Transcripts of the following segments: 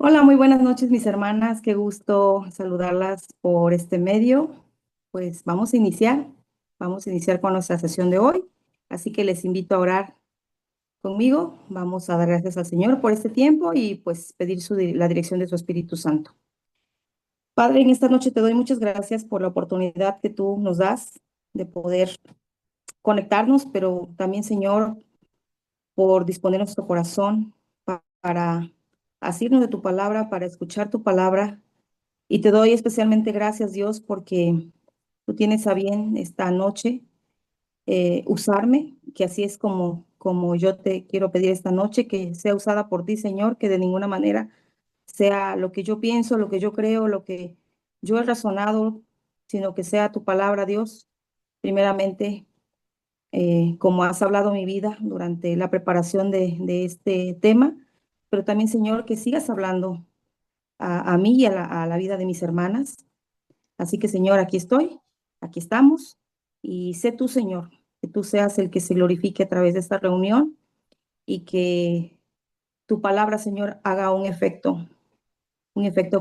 Hola, muy buenas noches, mis hermanas. Qué gusto saludarlas por este medio. Pues vamos a iniciar con nuestra sesión de hoy. Así que les invito a orar conmigo. Vamos a dar gracias al Señor por este tiempo y pues pedir la dirección de su Espíritu Santo. Padre, en esta noche te doy muchas gracias por la oportunidad que tú nos das de poder conectarnos, pero también, Señor, por disponer nuestro corazón para asirnos de tu palabra, para escuchar tu palabra. Y te doy especialmente gracias, Dios, porque tú tienes a bien esta noche usarme, que así es como yo te quiero pedir esta noche, que sea usada por ti, Señor, que de ninguna manera sea lo que yo pienso, lo que yo creo, lo que yo he razonado, sino que sea tu palabra, Dios, primeramente, como has hablado mi vida durante la preparación de este tema, pero también, Señor, que sigas hablando a mí y a la vida de mis hermanas. Así que, Señor, aquí estoy, aquí estamos, y sé tú, Señor, que tú seas el que se glorifique a través de esta reunión y que tu palabra, Señor, haga un efecto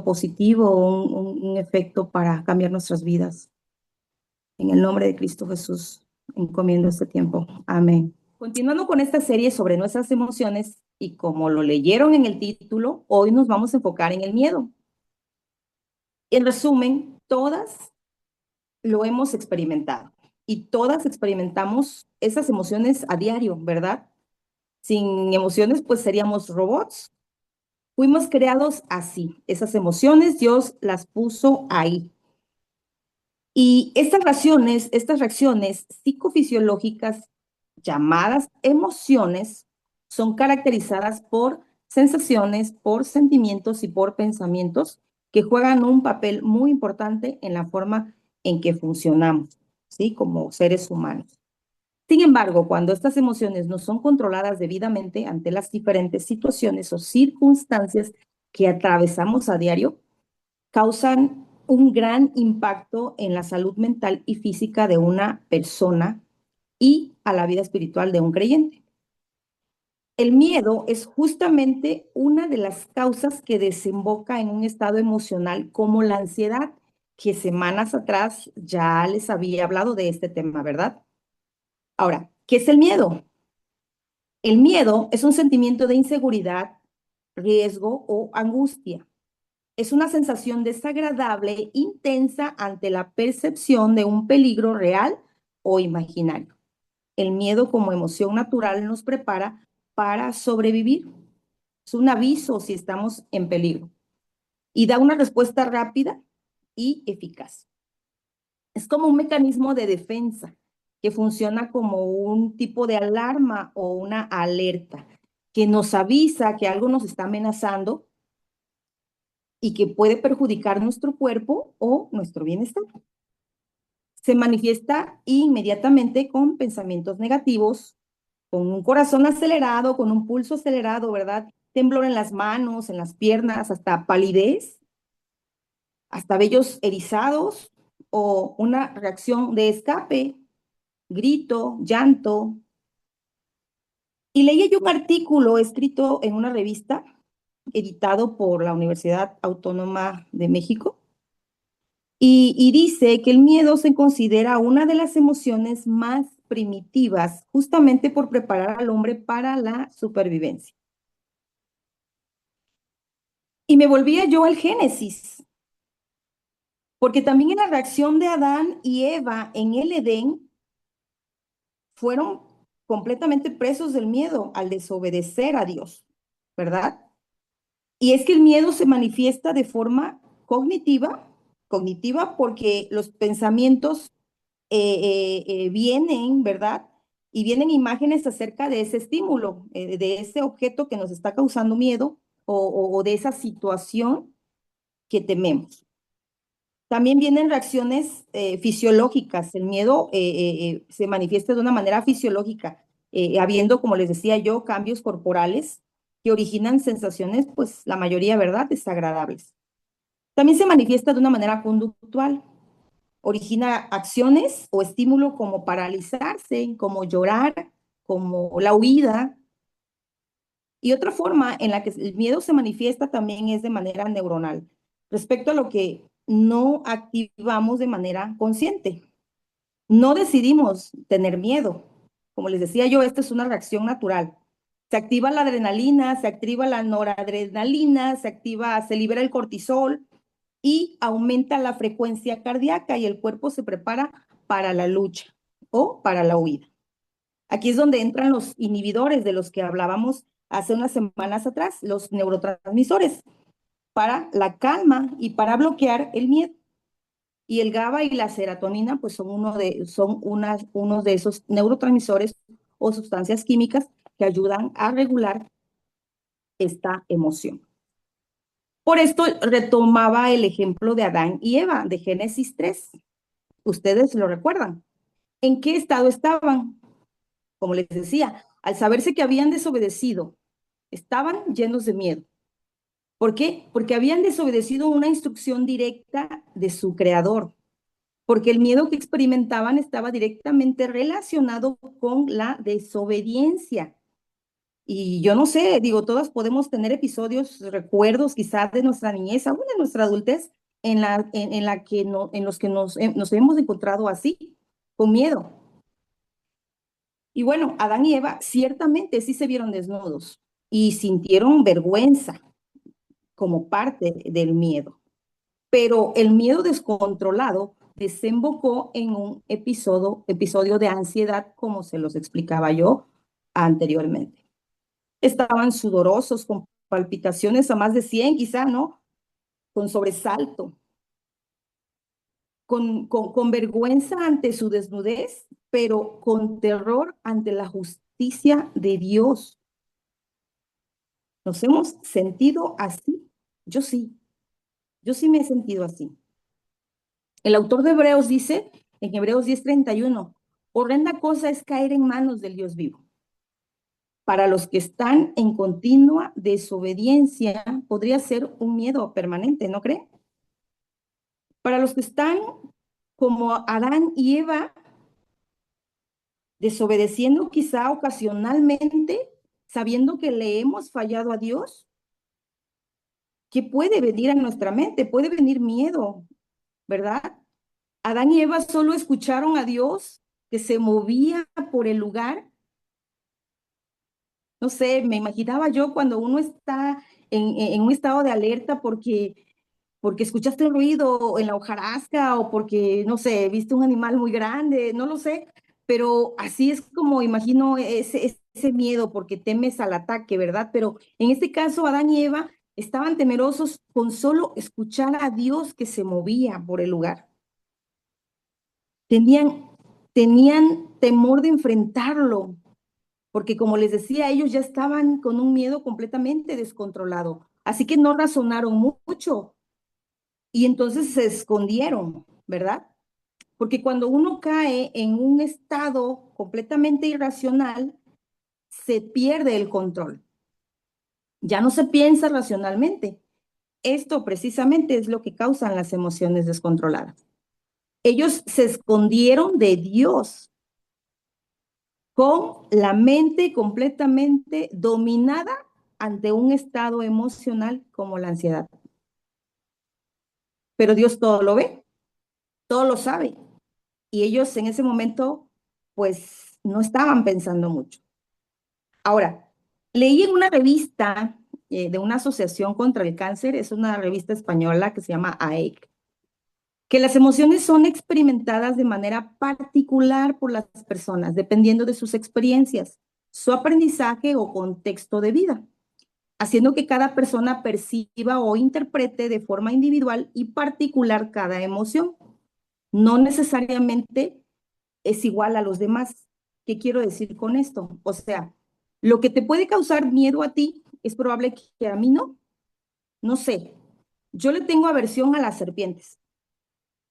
positivo, un efecto para cambiar nuestras vidas. En el nombre de Cristo Jesús, encomiendo este tiempo. Amén. Continuando con esta serie sobre nuestras emociones, y como lo leyeron en el título, hoy nos vamos a enfocar en el miedo. En resumen, todas lo hemos experimentado y todas experimentamos esas emociones a diario, ¿verdad? Sin emociones, pues seríamos robots. Fuimos creados así. Esas emociones Dios las puso ahí. Y estas reacciones psicofisiológicas llamadas emociones son caracterizadas por sensaciones, por sentimientos y por pensamientos que juegan un papel muy importante en la forma en que funcionamos, ¿sí? Como seres humanos. Sin embargo, cuando estas emociones no son controladas debidamente ante las diferentes situaciones o circunstancias que atravesamos a diario, causan un gran impacto en la salud mental y física de una persona y a la vida espiritual de un creyente. El miedo es justamente una de las causas que desemboca en un estado emocional como la ansiedad, que semanas atrás ya les había hablado de este tema, ¿verdad? Ahora, ¿qué es el miedo? El miedo es un sentimiento de inseguridad, riesgo o angustia. Es una sensación desagradable, intensa ante la percepción de un peligro real o imaginario. El miedo como emoción natural nos prepara para sobrevivir. Es un aviso si estamos en peligro y da una respuesta rápida y eficaz. Es como un mecanismo de defensa que funciona como un tipo de alarma o una alerta que nos avisa que algo nos está amenazando y que puede perjudicar nuestro cuerpo o nuestro bienestar. Se manifiesta inmediatamente con pensamientos negativos, con un corazón acelerado, con un pulso acelerado, ¿verdad? Temblor en las manos, en las piernas, hasta palidez, hasta vellos erizados o una reacción de escape, grito, llanto. Y leí yo un artículo escrito en una revista editado por la Universidad Autónoma de México. Y dice que el miedo se considera una de las emociones más primitivas, justamente por preparar al hombre para la supervivencia. Y me volvía yo al Génesis, porque también en la reacción de Adán y Eva en el Edén fueron completamente presos del miedo al desobedecer a Dios, ¿verdad? Y es que el miedo se manifiesta de forma cognitiva porque los pensamientos vienen, ¿verdad? Y vienen imágenes acerca de ese estímulo, de ese objeto que nos está causando miedo o de esa situación que tememos. También vienen reacciones fisiológicas. El miedo se manifiesta de una manera fisiológica, habiendo, como les decía yo, cambios corporales que originan sensaciones, pues la mayoría, ¿verdad?, desagradables. También se manifiesta de una manera conductual. Origina acciones o estímulo como paralizarse, como llorar, como la huida. Y otra forma en la que el miedo se manifiesta también es de manera neuronal, respecto a lo que no activamos de manera consciente. No decidimos tener miedo. Como les decía yo, esta es una reacción natural. Se activa la adrenalina, se activa la noradrenalina, se libera el cortisol y aumenta la frecuencia cardíaca y el cuerpo se prepara para la lucha o para la huida. Aquí es donde entran los inhibidores de los que hablábamos hace unas semanas atrás, los neurotransmisores, para la calma y para bloquear el miedo. Y el GABA y la serotonina, pues unos de esos neurotransmisores o sustancias químicas que ayudan a regular esta emoción. Por esto retomaba el ejemplo de Adán y Eva de Génesis 3. Ustedes lo recuerdan. ¿En qué estado estaban? Como les decía, al saberse que habían desobedecido, estaban llenos de miedo. ¿Por qué? Porque habían desobedecido una instrucción directa de su creador, porque el miedo que experimentaban estaba directamente relacionado con la desobediencia. Y yo no sé, digo, todas podemos tener episodios, recuerdos quizás de nuestra niñez, aún de nuestra adultez, en la que no, en los que nos hemos encontrado así, con miedo. Y bueno, Adán y Eva ciertamente sí se vieron desnudos y sintieron vergüenza como parte del miedo. Pero el miedo descontrolado desembocó en un episodio de ansiedad, como se los explicaba yo anteriormente. Estaban sudorosos, con palpitaciones a más de 100 quizá, ¿no? Con sobresalto, con vergüenza ante su desnudez, pero con terror ante la justicia de Dios. ¿Nos hemos sentido así? Yo sí, yo sí me he sentido así. El autor de Hebreos dice, en Hebreos 10:31, horrenda cosa es caer en manos del Dios vivo. Para los que están en continua desobediencia, podría ser un miedo permanente, ¿no cree? Para los que están como Adán y Eva, desobedeciendo quizá ocasionalmente, sabiendo que le hemos fallado a Dios, ¿qué puede venir a nuestra mente? Puede venir miedo, ¿verdad? Adán y Eva solo escucharon a Dios que se movía por el lugar. No sé, me imaginaba yo cuando uno está en un estado de alerta porque escuchaste el ruido en la hojarasca o porque, no sé, viste un animal muy grande, no lo sé, pero así es como imagino ese miedo porque temes al ataque, ¿verdad? Pero en este caso, Adán y Eva estaban temerosos con solo escuchar a Dios que se movía por el lugar. Tenían, tenían temor de enfrentarlo, porque como les decía, ellos ya estaban con un miedo completamente descontrolado, así que no razonaron mucho y entonces se escondieron, ¿verdad? Porque cuando uno cae en un estado completamente irracional, se pierde el control. Ya no se piensa racionalmente. Esto precisamente es lo que causan las emociones descontroladas. Ellos se escondieron de Dios con la mente completamente dominada ante un estado emocional como la ansiedad. Pero Dios todo lo ve, todo lo sabe. Y ellos en ese momento, pues, no estaban pensando mucho. Ahora, leí en una revista de una asociación contra el cáncer, es una revista española que se llama AEC, que las emociones son experimentadas de manera particular por las personas, dependiendo de sus experiencias, su aprendizaje o contexto de vida, haciendo que cada persona perciba o interprete de forma individual y particular cada emoción. No necesariamente es igual a los demás. ¿Qué quiero decir con esto? O sea, lo que te puede causar miedo a ti es probable que a mí no. No sé. Yo le tengo aversión a las serpientes.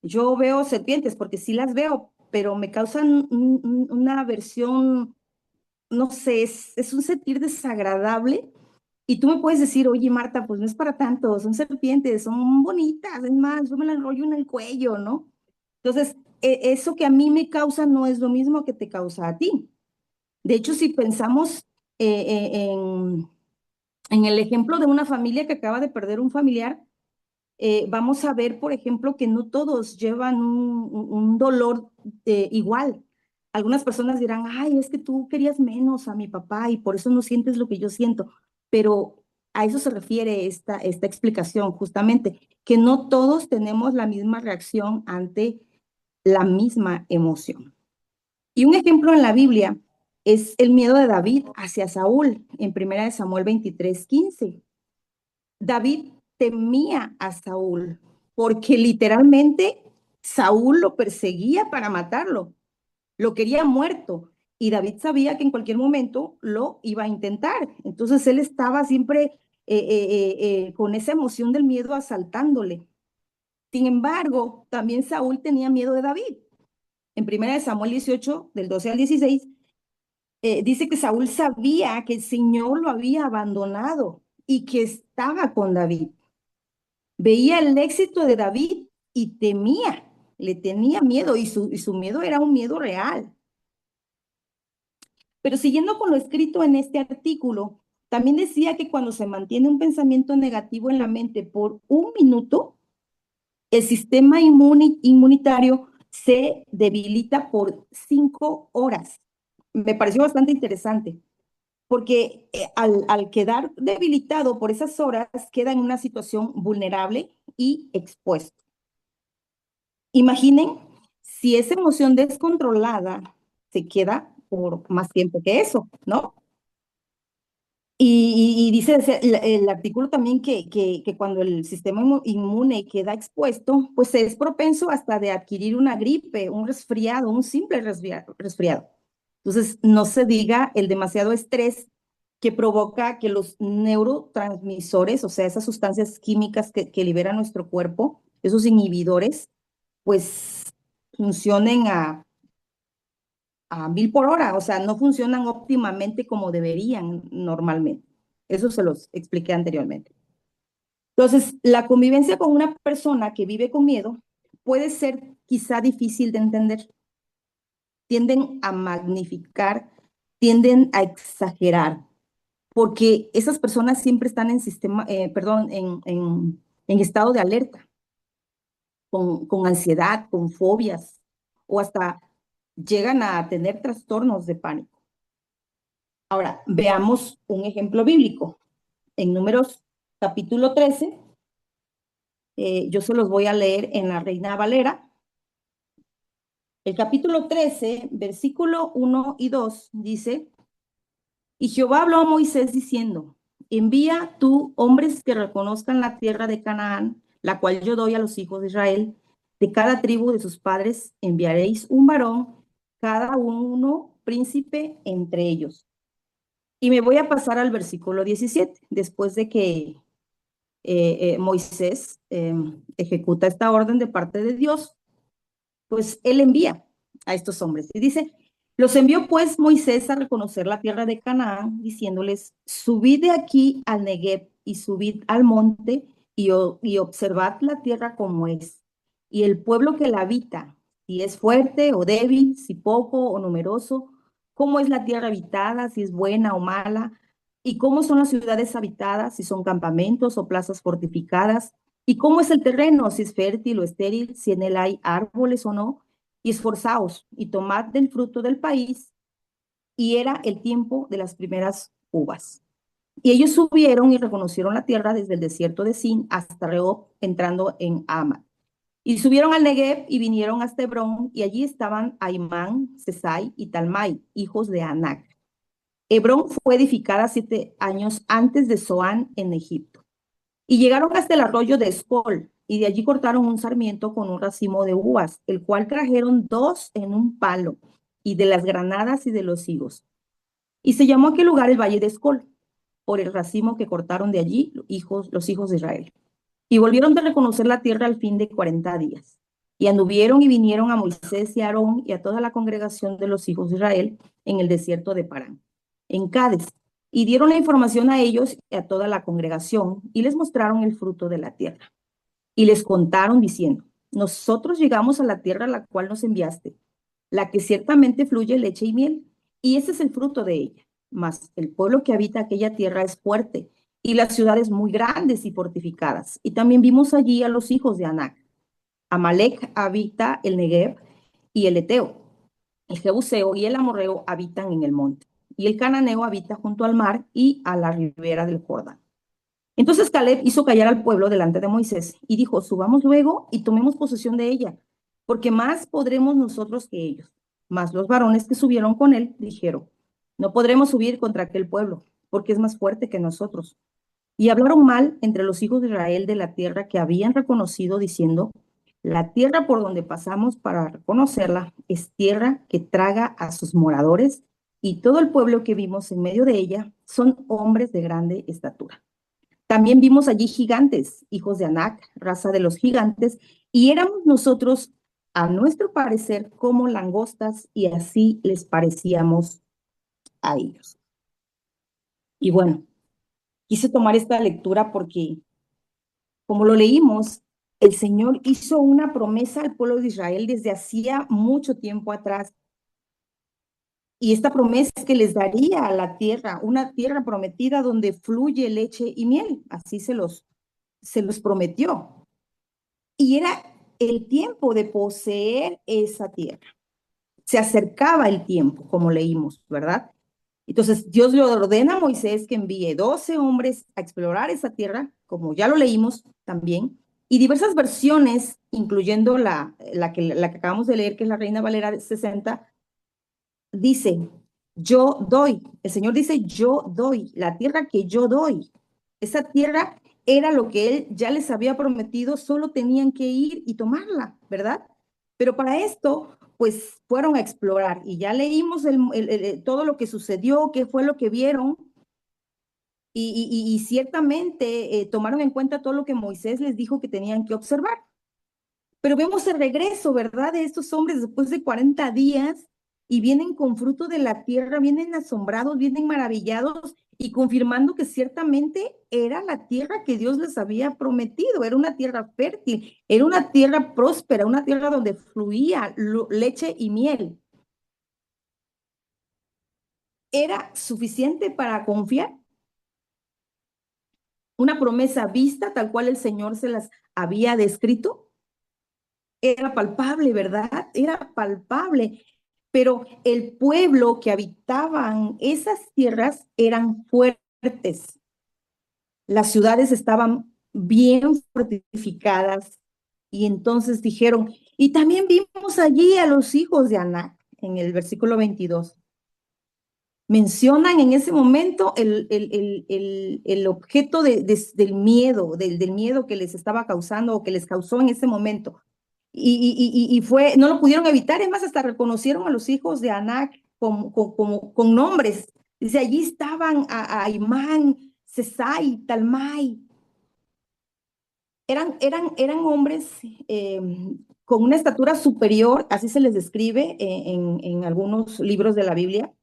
Yo veo serpientes porque sí las veo, pero me causan una aversión, no sé, es un sentir desagradable. Y tú me puedes decir, oye, Marta, pues no es para tanto, son serpientes, son bonitas, es más, yo me la enrollo en el cuello, ¿no? Entonces, eso que a mí me causa no es lo mismo que te causa a ti. De hecho, si pensamos en En el ejemplo de una familia que acaba de perder un familiar, vamos a ver, por ejemplo, que no todos llevan un dolor igual. Algunas personas dirán, ay, es que tú querías menos a mi papá y por eso no sientes lo que yo siento. Pero a eso se refiere esta explicación, justamente, que no todos tenemos la misma reacción ante la misma emoción. Y un ejemplo en la Biblia es el miedo de David hacia Saúl, en 1 Samuel 23:15. David temía a Saúl porque literalmente Saúl lo perseguía para matarlo, lo quería muerto y David sabía que en cualquier momento lo iba a intentar. Entonces él estaba siempre con esa emoción del miedo asaltándole. Sin embargo, también Saúl tenía miedo de David. En 1 Samuel 18, del 12 al 16, dice que Saúl sabía que el Señor lo había abandonado y que estaba con David. Veía el éxito de David y temía, le tenía miedo y su miedo era un miedo real. Pero siguiendo con lo escrito en este artículo, también decía que cuando se mantiene un pensamiento negativo en la mente por un minuto, el sistema inmunitario se debilita por 5 horas. Me pareció bastante interesante, porque al quedar debilitado por esas horas, queda en una situación vulnerable y expuesto. Imaginen si esa emoción descontrolada se queda por más tiempo que eso, ¿no? Y dice el artículo también que cuando el sistema inmune queda expuesto, pues se es propenso hasta de adquirir una gripe, un resfriado, un simple resfriado. Entonces, no se diga el demasiado estrés que provoca que los neurotransmisores, o sea, esas sustancias químicas que libera nuestro cuerpo, esos inhibidores, pues funcionen a 1000 por hora, o sea, no funcionan óptimamente como deberían normalmente. Eso se los expliqué anteriormente. Entonces, la convivencia con una persona que vive con miedo puede ser quizá difícil de entender. Tienden a magnificar, tienden a exagerar, porque esas personas siempre están en perdón, en estado de alerta, con ansiedad, con fobias, o hasta llegan a tener trastornos de pánico. Ahora, veamos un ejemplo bíblico. En Números capítulo 13, yo se los voy a leer en la Reina Valera. El capítulo 13, versículo 1 y 2 dice, y Jehová habló a Moisés diciendo, envía tú hombres que reconozcan la tierra de Canaán, la cual yo doy a los hijos de Israel. De cada tribu de sus padres enviaréis un varón, cada uno príncipe entre ellos. Y me voy a pasar al versículo 17, después de que Moisés ejecuta esta orden de parte de Dios, pues él envía a estos hombres. Y dice, los envió pues Moisés a reconocer la tierra de Canaán, diciéndoles, subid de aquí al Negev y subid al monte y observad la tierra como es. Y el pueblo que la habita, si es fuerte o débil, si poco o numeroso, cómo es la tierra habitada, si es buena o mala, y cómo son las ciudades habitadas, si son campamentos o plazas fortificadas, y cómo es el terreno, si es fértil o estéril, si en él hay árboles o no, y esforzaos y tomad del fruto del país. Y era el tiempo de las primeras uvas. Y ellos subieron y reconocieron la tierra desde el desierto de Sin hasta Rehob, entrando en Amat. Y subieron al Negev y vinieron hasta Hebrón, y allí estaban Aimán, Sesai y Talmai, hijos de Anac. Hebrón fue edificada 7 años antes de Zoán en Egipto. Y llegaron hasta el arroyo de Escol, y de allí cortaron un sarmiento con un racimo de uvas, el cual trajeron 2 en un palo, y de las granadas y de los higos. Y se llamó aquel lugar el Valle de Escol, por el racimo que cortaron de allí los hijos de Israel. Y volvieron de reconocer la tierra al fin de 40 días. Y anduvieron y vinieron a Moisés y a Aarón y a toda la congregación de los hijos de Israel en el desierto de Parán, en Cádiz, y dieron la información a ellos y a toda la congregación, y les mostraron el fruto de la tierra. Y les contaron diciendo, nosotros llegamos a la tierra a la cual nos enviaste, la que ciertamente fluye leche y miel, y ese es el fruto de ella. Mas el pueblo que habita aquella tierra es fuerte, y las ciudades muy grandes y fortificadas. Y también vimos allí a los hijos de Anac. Amalek habita el Negev y el Eteo. El Jebuseo y el Amorreo habitan en el monte. Y el Cananeo habita junto al mar y a la ribera del Jordán. Entonces Caleb hizo callar al pueblo delante de Moisés y dijo, subamos luego y tomemos posesión de ella, porque más podremos nosotros que ellos. Mas los varones que subieron con él dijeron, no podremos subir contra aquel pueblo, porque es más fuerte que nosotros. Y hablaron mal entre los hijos de Israel de la tierra que habían reconocido, diciendo, la tierra por donde pasamos para reconocerla es tierra que traga a sus moradores, y todo el pueblo que vimos en medio de ella son hombres de grande estatura. También vimos allí gigantes, hijos de Anac, raza de los gigantes, y éramos nosotros, a nuestro parecer, como langostas, y así les parecíamos a ellos. Y bueno, quise tomar esta lectura porque, como lo leímos, el Señor hizo una promesa al pueblo de Israel desde hacía mucho tiempo atrás. Y esta promesa es que les daría a la tierra, una tierra prometida donde fluye leche y miel. Así se los prometió. Y era el tiempo de poseer esa tierra. Se acercaba el tiempo, como leímos, ¿verdad? Entonces Dios le ordena a Moisés que envíe 12 hombres a explorar esa tierra, como ya lo leímos también, y diversas versiones, incluyendo la que acabamos de leer, que es la Reina Valera 60, dice, yo doy, el Señor dice, yo doy, la tierra que yo doy. Esa tierra era lo que Él ya les había prometido, solo tenían que ir y tomarla, ¿verdad? Pero para esto, pues fueron a explorar y ya leímos todo lo que sucedió, qué fue lo que vieron, y ciertamente tomaron en cuenta todo lo que Moisés les dijo que tenían que observar. Pero vemos el regreso, ¿verdad? De estos hombres después de 40 días y vienen con fruto de la tierra, vienen asombrados, vienen maravillados y confirmando que ciertamente era la tierra que Dios les había prometido, era una tierra fértil, era una tierra próspera, una tierra donde fluía leche y miel. ¿Era suficiente para confiar? Una promesa vista tal cual el Señor se las había descrito. Era palpable, ¿verdad? Era palpable. Pero el pueblo que habitaban esas tierras eran fuertes. Las ciudades estaban bien fortificadas y entonces dijeron, y también vimos allí a los hijos de Anac en el versículo 22. Mencionan en ese momento el objeto del miedo, del miedo que les estaba causando o que les causó en ese momento. Y fue, no lo pudieron evitar, es más, hasta reconocieron a los hijos de Anac con nombres. Dice, allí estaban a Imán, Sesai, Talmai. Eran hombres con una estatura superior, así se les describe en algunos libros de la Biblia.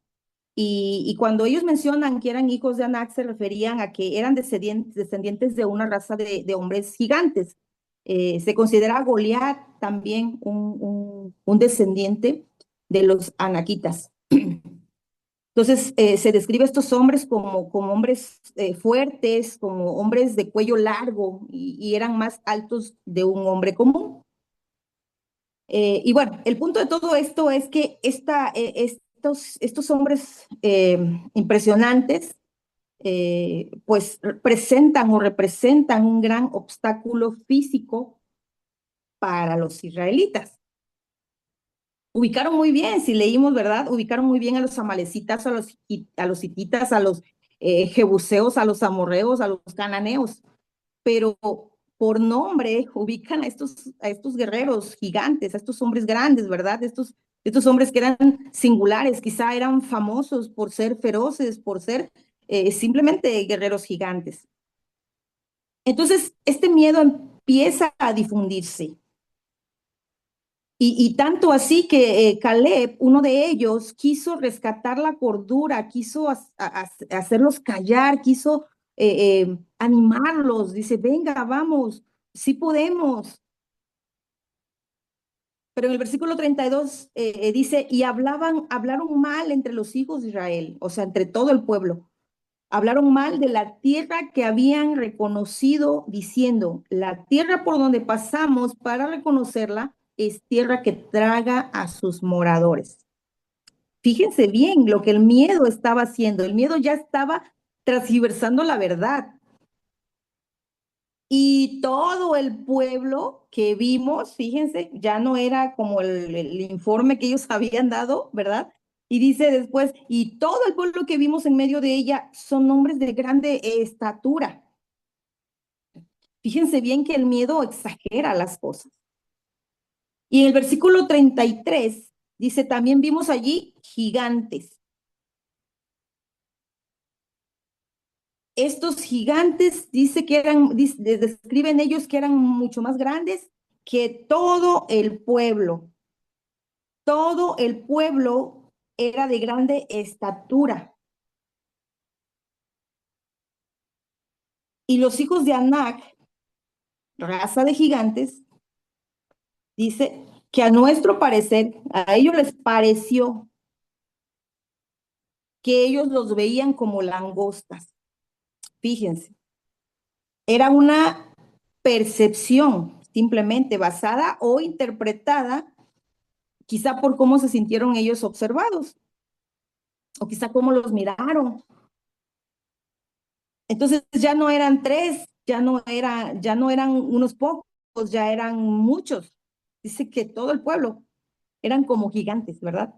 Y cuando ellos mencionan que eran hijos de Anac, se referían a que eran descendientes de una raza de hombres gigantes. Se considera a Goliat también un descendiente de los anaquitas. Entonces, se describe a estos hombres como hombres fuertes, como hombres de cuello largo y eran más altos de un hombre común. Y bueno, el punto de todo esto es que estos hombres impresionantes, pues presentan o representan un gran obstáculo físico para los israelitas. Ubicaron muy bien, si leímos, ¿verdad? Ubicaron muy bien a los amalecitas, a los hititas, a los jebuseos, a los amorreos, a los cananeos, pero por nombre ubican a estos guerreros gigantes, a estos hombres grandes, ¿verdad? Estos hombres que eran singulares, quizá eran famosos por ser feroces, por ser simplemente guerreros gigantes. Entonces, este miedo empieza a difundirse. Y tanto así que Caleb, uno de ellos, quiso rescatar la cordura, quiso hacerlos callar, quiso animarlos. Dice, venga, vamos, sí podemos. Pero en el versículo 32 dice, y hablaron mal entre los hijos de Israel, o sea, entre todo el pueblo. Hablaron mal de la tierra que habían reconocido, diciendo, la tierra por donde pasamos para reconocerla es tierra que traga a sus moradores. Fíjense bien lo que el miedo estaba haciendo. El miedo ya estaba transgiversando la verdad. Y todo el pueblo que vimos, fíjense, ya no era como el informe que ellos habían dado, ¿verdad? Y dice después, y todo el pueblo que vimos en medio de ella son hombres de grande estatura. Fíjense bien que el miedo exagera las cosas. Y en el versículo 33 dice, también vimos allí gigantes. Estos gigantes dice que eran, describen ellos que eran mucho más grandes que todo el pueblo. Todo el pueblo era de grande estatura. Y los hijos de Anac, raza de gigantes, dice que a nuestro parecer, a ellos les pareció que ellos los veían como langostas. Fíjense, era una percepción simplemente basada o interpretada quizá por cómo se sintieron ellos observados o quizá cómo los miraron. Entonces ya no eran tres, ya no eran unos pocos, ya eran muchos. Dice que todo el pueblo eran como gigantes, ¿verdad?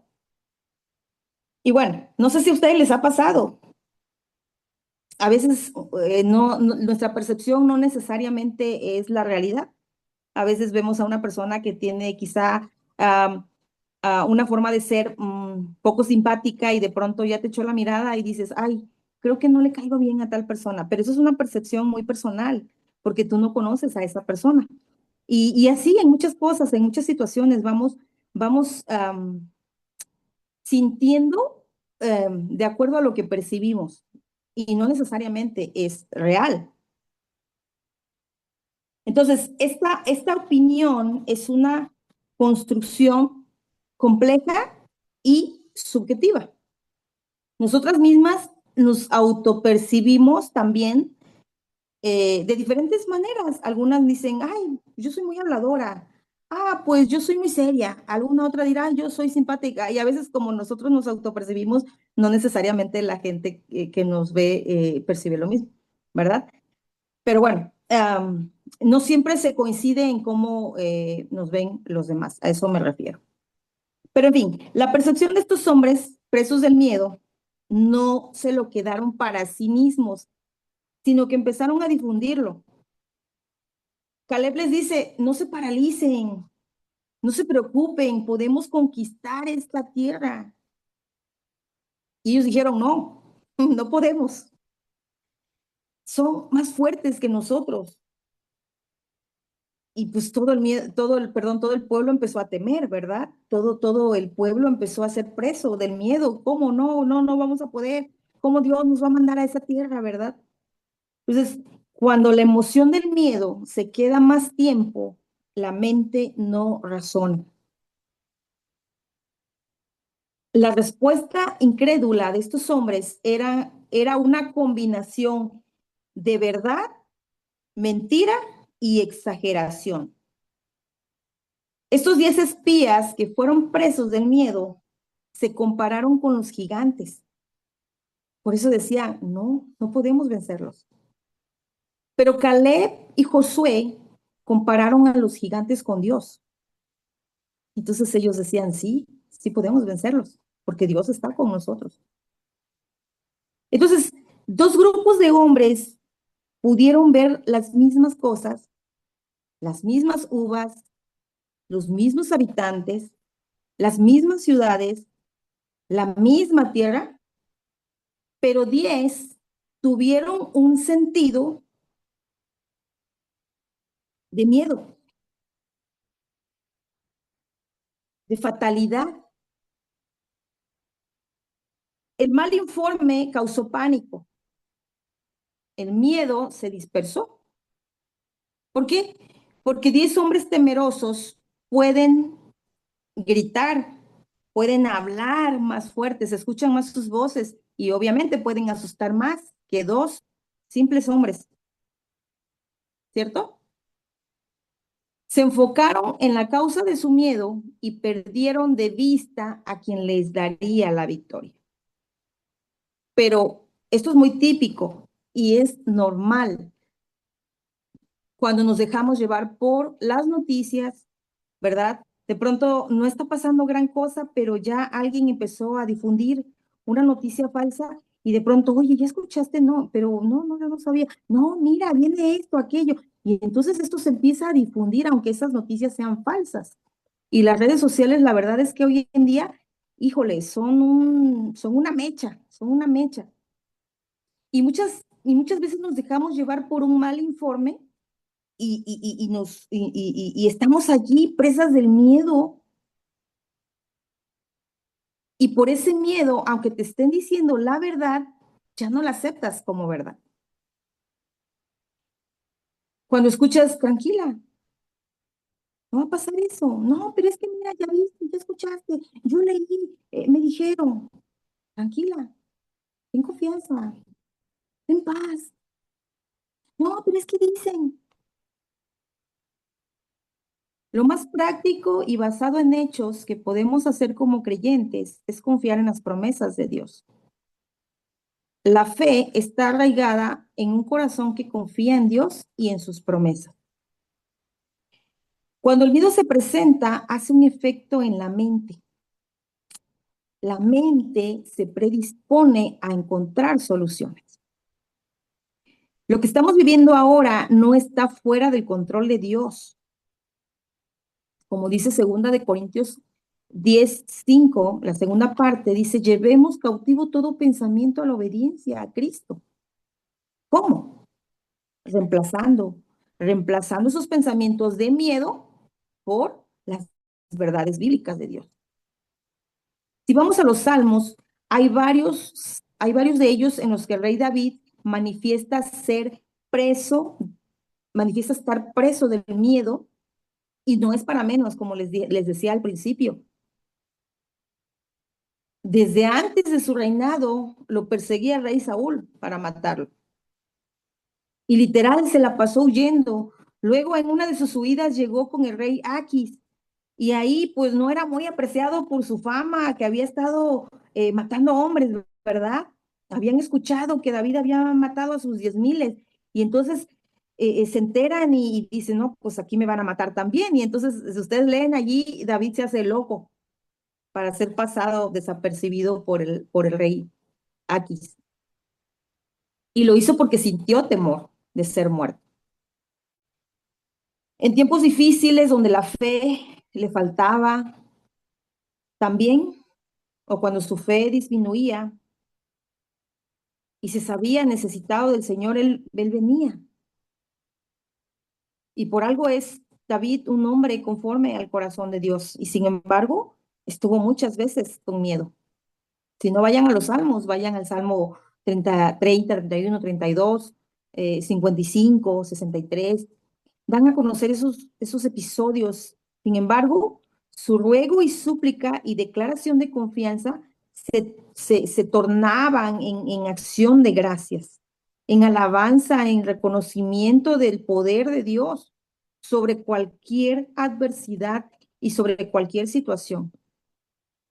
Y bueno, no sé si a ustedes les ha pasado. A veces nuestra percepción no necesariamente es la realidad. A veces vemos a una persona que tiene quizá una forma de ser poco simpática y de pronto ya te echó la mirada y dices, ay, creo que no le caigo bien a tal persona, pero eso es una percepción muy personal porque tú no conoces a esa persona. Y así en muchas cosas, en muchas situaciones vamos sintiendo de acuerdo a lo que percibimos y no necesariamente es real. Entonces, esta opinión es una construcción compleja y subjetiva. Nosotras mismas nos autopercibimos también de diferentes maneras. Algunas dicen, ay, yo soy muy habladora. Ah, pues yo soy muy seria. Alguna otra dirá, yo soy simpática. Y a veces como nosotros nos autopercibimos, no necesariamente la gente que nos ve percibe lo mismo, ¿verdad? Pero bueno, no siempre se coincide en cómo nos ven los demás, a eso me refiero. Pero en fin, la percepción de estos hombres presos del miedo no se lo quedaron para sí mismos, sino que empezaron a difundirlo. Caleb les dice, no se paralicen, no se preocupen, podemos conquistar esta tierra. Y ellos dijeron, no, no podemos, son más fuertes que nosotros. Y pues todo el miedo, todo el pueblo empezó a temer, ¿verdad? Todo el pueblo empezó a ser preso del miedo. ¿Cómo no? No, no vamos a poder. ¿Cómo Dios nos va a mandar a esa tierra, verdad? Entonces, cuando la emoción del miedo se queda más tiempo, la mente no razona. La respuesta incrédula de estos hombres era una combinación de verdad, mentira y exageración. Estos 10 espías que fueron presos del miedo se compararon con los gigantes. Por eso decían, no, no podemos vencerlos. Pero Caleb y Josué compararon a los gigantes con Dios. Entonces ellos decían, sí, sí podemos vencerlos, porque Dios está con nosotros. Entonces, dos grupos de hombres pudieron ver las mismas cosas, las mismas uvas, los mismos habitantes, las mismas ciudades, la misma tierra, pero 10 tuvieron un sentido de miedo, de fatalidad. El mal informe causó pánico, el miedo se dispersó. ¿Por qué? Porque 10 hombres temerosos pueden gritar, pueden hablar más fuerte, se escuchan más sus voces y obviamente pueden asustar más. que dos simples hombres, ¿cierto? Se enfocaron en la causa de su miedo y perdieron de vista a quien les daría la victoria. Pero esto es muy típico y es normal cuando nos dejamos llevar por las noticias, ¿verdad? De pronto no está pasando gran cosa, pero ya alguien empezó a difundir una noticia falsa y de pronto, oye, ¿ya escuchaste? No, pero no, yo no sabía. No, mira, viene esto, aquello. Y entonces esto se empieza a difundir, aunque esas noticias sean falsas. Y las redes sociales, la verdad es que hoy en día, híjole, son una mecha, son una mecha. Y muchas veces nos dejamos llevar por un mal informe y estamos allí presas del miedo. Y por ese miedo, aunque te estén diciendo la verdad, ya no la aceptas como verdad. Cuando escuchas, tranquila, no va a pasar eso. No, pero es que mira, ya viste, ya escuchaste, yo leí, me dijeron, tranquila, ten confianza, ten paz. No, pero es que dicen. Lo más práctico y basado en hechos que podemos hacer como creyentes es confiar en las promesas de Dios. La fe está arraigada en un corazón que confía en Dios y en sus promesas. Cuando el miedo se presenta, hace un efecto en la mente. La mente se predispone a encontrar soluciones. Lo que estamos viviendo ahora no está fuera del control de Dios. Como dice 2 Corintios 10:5, la segunda parte dice, llevemos cautivo todo pensamiento a la obediencia a Cristo. ¿Cómo? Reemplazando esos pensamientos de miedo por las verdades bíblicas de Dios. Si vamos a los Salmos, hay varios de ellos en los que el rey David manifiesta estar preso del miedo, y no es para menos, como les decía al principio. Desde antes de su reinado lo perseguía el rey Saúl para matarlo. Y literal se la pasó huyendo. Luego en una de sus huidas llegó con el rey Aquis. Y ahí pues no era muy apreciado por su fama, que había estado matando hombres, ¿verdad? Habían escuchado que David había matado a sus 10,000. Y entonces se enteran y dicen, no, pues aquí me van a matar también. Y entonces, si ustedes leen allí, David se hace loco para ser pasado desapercibido por el rey Aquis. Y lo hizo porque sintió temor de ser muerto. En tiempos difíciles donde la fe le faltaba también, o cuando su fe disminuía y se sabía necesitado del Señor, él venía. Y por algo es David un hombre conforme al corazón de Dios. Y sin embargo, estuvo muchas veces con miedo. Si no, vayan a los salmos, vayan al Salmo 31, 32, 55, 63. Dan a conocer esos episodios. Sin embargo, su ruego y súplica y declaración de confianza se tornaban en acción de gracias, en alabanza, en reconocimiento del poder de Dios sobre cualquier adversidad y sobre cualquier situación.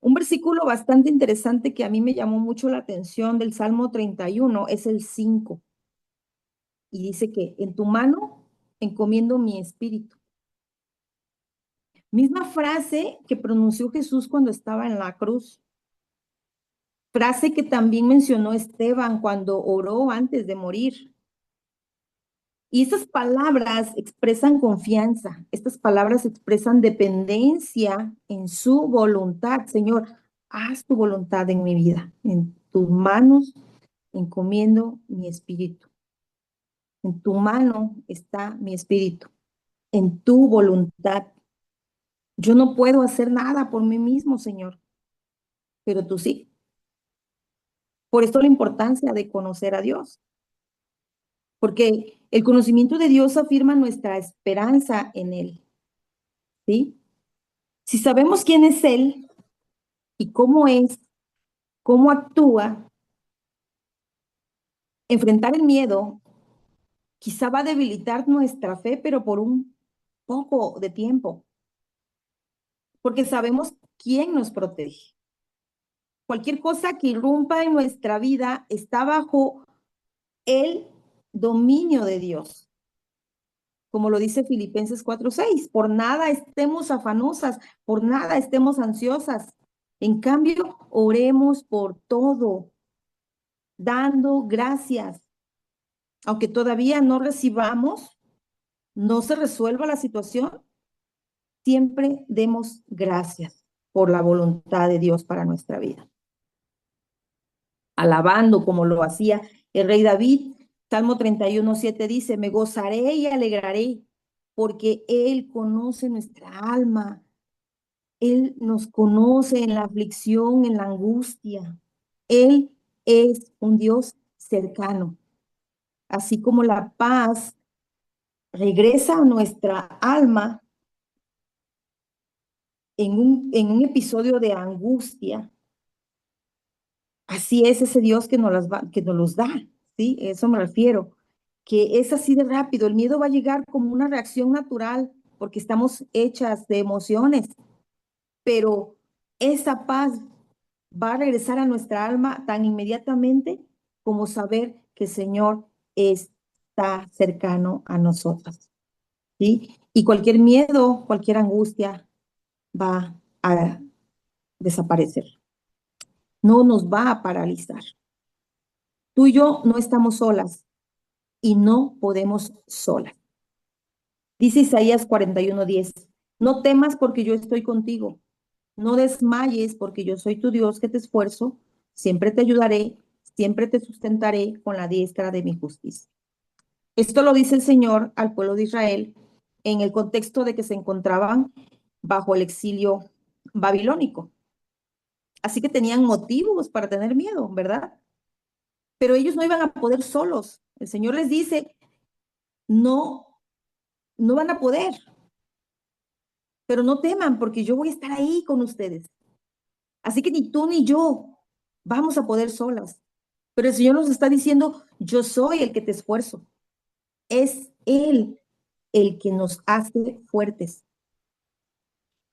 Un versículo bastante interesante que a mí me llamó mucho la atención del Salmo 31 es el 5, y dice que en tu mano encomiendo mi espíritu. Misma frase que pronunció Jesús cuando estaba en la cruz. Frase que también mencionó Esteban cuando oró antes de morir. Y estas palabras expresan confianza, estas palabras expresan dependencia en su voluntad. Señor, haz tu voluntad en mi vida. En tus manos encomiendo mi espíritu. En tu mano está mi espíritu. En tu voluntad. Yo no puedo hacer nada por mí mismo, Señor, pero tú sí. Por esto la importancia de conocer a Dios, porque el conocimiento de Dios afirma nuestra esperanza en Él, ¿sí? Si sabemos quién es Él y cómo es, cómo actúa, Enfrentar el miedo quizá va a debilitar nuestra fe, pero por un poco de tiempo, porque sabemos quién nos protege. Cualquier cosa que irrumpa en nuestra vida está bajo el dominio de Dios, como lo dice Filipenses 4:6. Por nada estemos afanosas, por nada estemos ansiosas. En cambio, oremos por todo, dando gracias. Aunque todavía no recibamos, no se resuelva la situación, siempre demos gracias por la voluntad de Dios para nuestra vida. Alabando como lo hacía el rey David, Salmo 31:7 dice, me gozaré y alegraré, porque Él conoce nuestra alma. Él nos conoce en la aflicción, en la angustia. Él es un Dios cercano. Así como la paz regresa a nuestra alma en un episodio de angustia, así es ese Dios que nos los da, ¿sí? Eso me refiero, que es así de rápido. El miedo va a llegar como una reacción natural porque estamos hechas de emociones, pero esa paz va a regresar a nuestra alma tan inmediatamente como saber que el Señor está cercano a nosotros, ¿sí? Y cualquier miedo, cualquier angustia va a desaparecer, no nos va a paralizar. Tú y yo no estamos solas y no podemos solas. Dice Isaías 41:10, no temas porque yo estoy contigo, no desmayes porque yo soy tu Dios que te esfuerzo, siempre te ayudaré, siempre te sustentaré con la diestra de mi justicia. Esto lo dice el Señor al pueblo de Israel en el contexto de que se encontraban bajo el exilio babilónico. Así que tenían motivos para tener miedo, ¿verdad? Pero ellos no iban a poder solos. El Señor les dice, no, no van a poder, pero no teman porque yo voy a estar ahí con ustedes. Así que ni tú ni yo vamos a poder solas. Pero el Señor nos está diciendo, yo soy el que te esfuerzo. Es Él el que nos hace fuertes.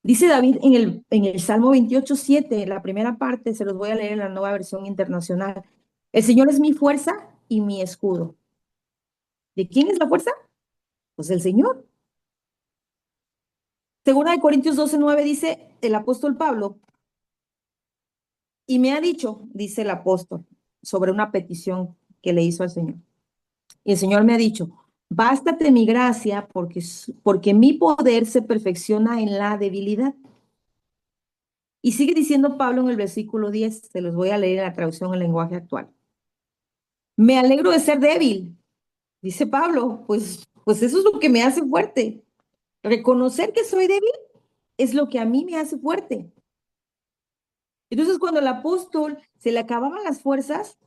Dice David en el Salmo 28:7, la primera parte, se los voy a leer en la Nueva Versión Internacional. El Señor es mi fuerza y mi escudo. ¿De quién es la fuerza? Pues el Señor. Segunda de Corintios 12:9 dice el apóstol Pablo, y me ha dicho, dice el apóstol, sobre una petición que le hizo al Señor. Y el Señor me ha dicho, bástate mi gracia porque mi poder se perfecciona en la debilidad. Y sigue diciendo Pablo en el versículo 10, se los voy a leer en la traducción en lenguaje actual. Me alegro de ser débil, dice Pablo, pues eso es lo que me hace fuerte. Reconocer que soy débil es lo que a mí me hace fuerte. Entonces, cuando al apóstol se le acababan las fuerzas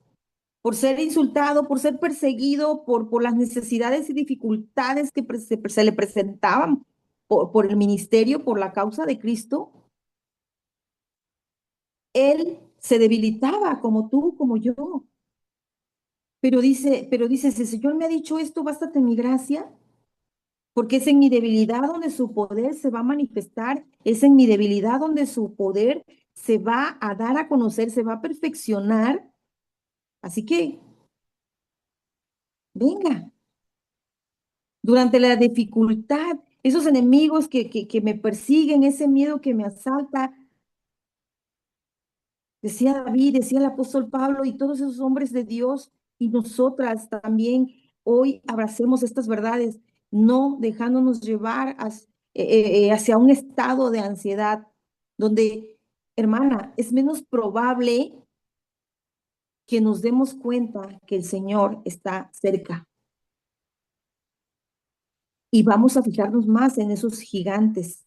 por ser insultado, por ser perseguido, por las necesidades y dificultades que se le presentaban por el ministerio, por la causa de Cristo, él se debilitaba como tú, como yo. Pero dice, si el Señor me ha dicho esto, bástate mi gracia, porque es en mi debilidad donde su poder se va a manifestar, es en mi debilidad donde su poder se va a dar a conocer, se va a perfeccionar. Así que, venga, durante la dificultad, esos enemigos que me persiguen, ese miedo que me asalta, decía David, decía el apóstol Pablo y todos esos hombres de Dios y nosotras también hoy abracemos estas verdades, no dejándonos llevar hacia un estado de ansiedad donde, hermana, es menos probable que nos demos cuenta que el Señor está cerca y vamos a fijarnos más en esos gigantes.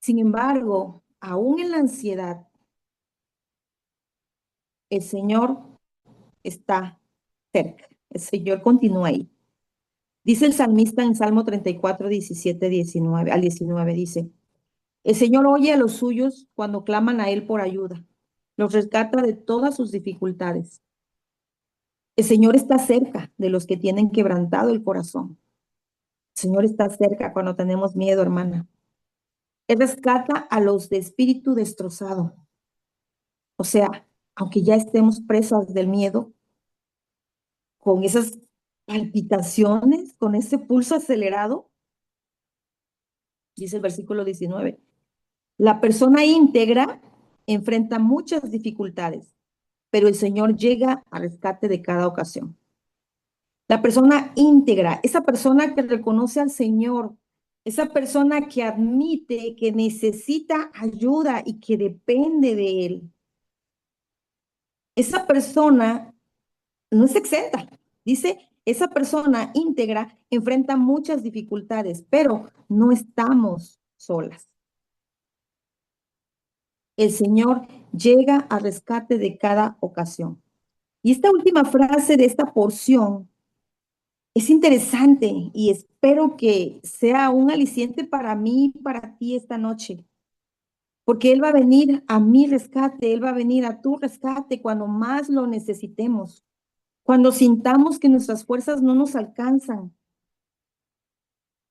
Sin embargo, aún en la ansiedad, el Señor está cerca. El Señor continúa ahí. Dice el salmista en Salmo 34, 17, 19 al 19, dice, el Señor oye a los suyos cuando claman a Él por ayuda. los rescata de todas sus dificultades. El Señor está cerca de los que tienen quebrantado el corazón. El Señor está cerca cuando tenemos miedo, hermana. Él rescata a los de espíritu destrozado. O sea, aunque ya estemos presas del miedo, con esas palpitaciones, con ese pulso acelerado, dice el versículo 19, la persona íntegra enfrenta muchas dificultades, pero el Señor llega al rescate de cada ocasión. La persona íntegra, esa persona que reconoce al Señor, esa persona que admite que necesita ayuda y que depende de Él. Esa persona no es exenta. Dice, esa persona íntegra enfrenta muchas dificultades, pero no estamos solas. El Señor llega al rescate de cada ocasión. Y esta última frase de esta porción es interesante y espero que sea un aliciente para mí y para ti esta noche, porque Él va a venir a mi rescate, Él va a venir a tu rescate cuando más lo necesitemos, cuando sintamos que nuestras fuerzas no nos alcanzan.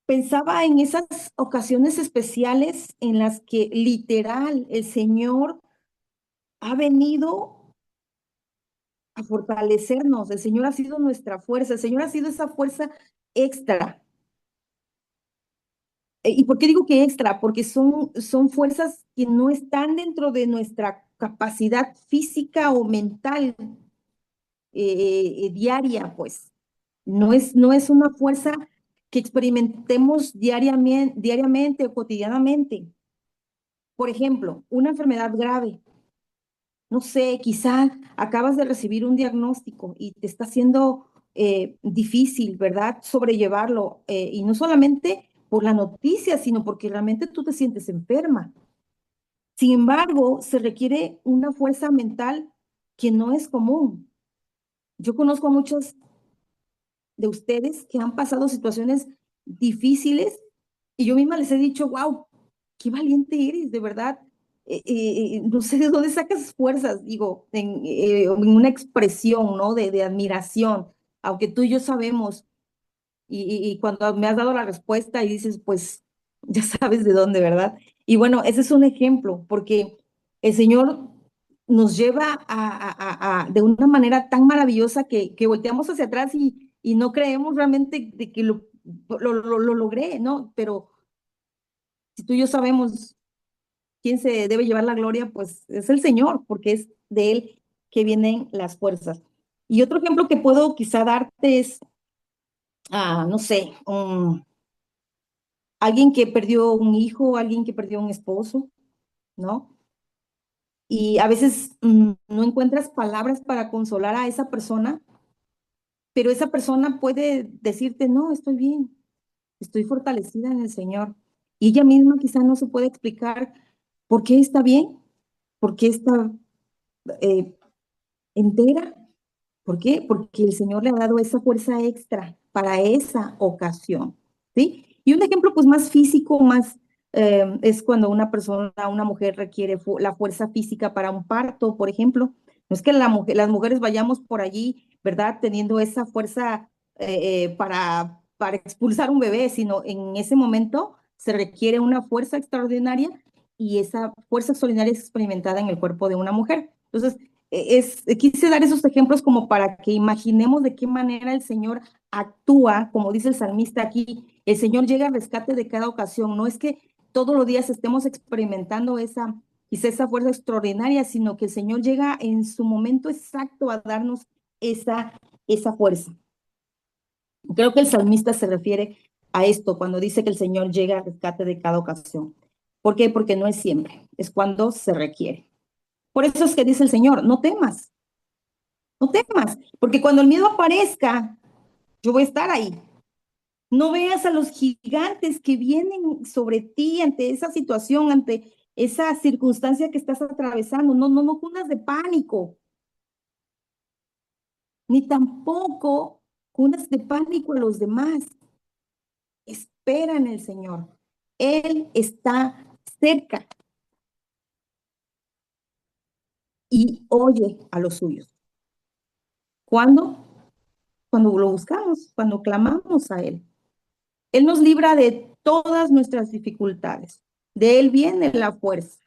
Pensaba en esas ocasiones especiales en las que literal el Señor ha venido a fortalecernos, el Señor ha sido nuestra fuerza, el Señor ha sido esa fuerza extra. ¿Y por qué digo que extra? Porque son fuerzas que no están dentro de nuestra capacidad física o mental diaria, pues. No es una fuerza que experimentemos diariamente o cotidianamente. Por ejemplo, una enfermedad grave. No sé, quizá acabas de recibir un diagnóstico y te está siendo difícil, ¿verdad? Sobrellevarlo. Y no solamente por la noticia, sino porque realmente tú te sientes enferma. Sin embargo, se requiere una fuerza mental que no es común. Yo conozco a muchos de ustedes que han pasado situaciones difíciles y yo misma les he dicho, wow, qué valiente eres, de verdad. No sé de dónde sacas fuerzas, digo, en una expresión, ¿no? De admiración, aunque tú y yo sabemos, y cuando me has dado la respuesta y dices, pues ya sabes de dónde, ¿verdad? Y bueno, ese es un ejemplo, porque el Señor nos lleva de una manera tan maravillosa que volteamos hacia atrás y no creemos realmente de que lo logré, ¿no? Pero si tú y yo sabemos quién se debe llevar la gloria, pues es el Señor, porque es de Él que vienen las fuerzas. Y otro ejemplo que puedo quizá darte es, no sé, alguien que perdió un hijo, alguien que perdió un esposo, ¿no? Y a veces no encuentras palabras para consolar a esa persona, pero esa persona puede decirte, no, estoy bien, estoy fortalecida en el Señor. Y ella misma quizá no se puede explicar por qué está bien, por qué está eh, entera. ¿Por qué? Porque el Señor le ha dado esa fuerza extra para esa ocasión, ¿sí? Y un ejemplo pues más físico, más es cuando una persona, una mujer requiere la fuerza física para un parto, por ejemplo. No es que las mujeres vayamos por allí, ¿verdad? Teniendo esa fuerza para expulsar un bebé, sino en ese momento se requiere una fuerza extraordinaria y esa fuerza extraordinaria es experimentada en el cuerpo de una mujer. Entonces, quise dar esos ejemplos como para que imaginemos de qué manera el Señor actúa, como dice el salmista aquí, el Señor llega al rescate de cada ocasión. No es que todos los días estemos experimentando quizá esa fuerza extraordinaria, sino que el Señor llega en su momento exacto a darnos esa fuerza. Creo que el salmista se refiere a esto cuando dice que el Señor llega al rescate de cada ocasión. ¿Por qué? Porque no es siempre, es cuando se requiere. Por eso es que dice el Señor, no temas, no temas, porque cuando el miedo aparezca, yo voy a estar ahí. No veas a los gigantes que vienen sobre ti ante esa situación, ante esa circunstancia que estás atravesando. No cunas de pánico, ni tampoco cunas de pánico a los demás. Espera en el Señor. Él está cerca. y oye a los suyos. ¿Cuándo? Cuando lo buscamos, cuando clamamos a Él. Él nos libra de todas nuestras dificultades. De Él viene la fuerza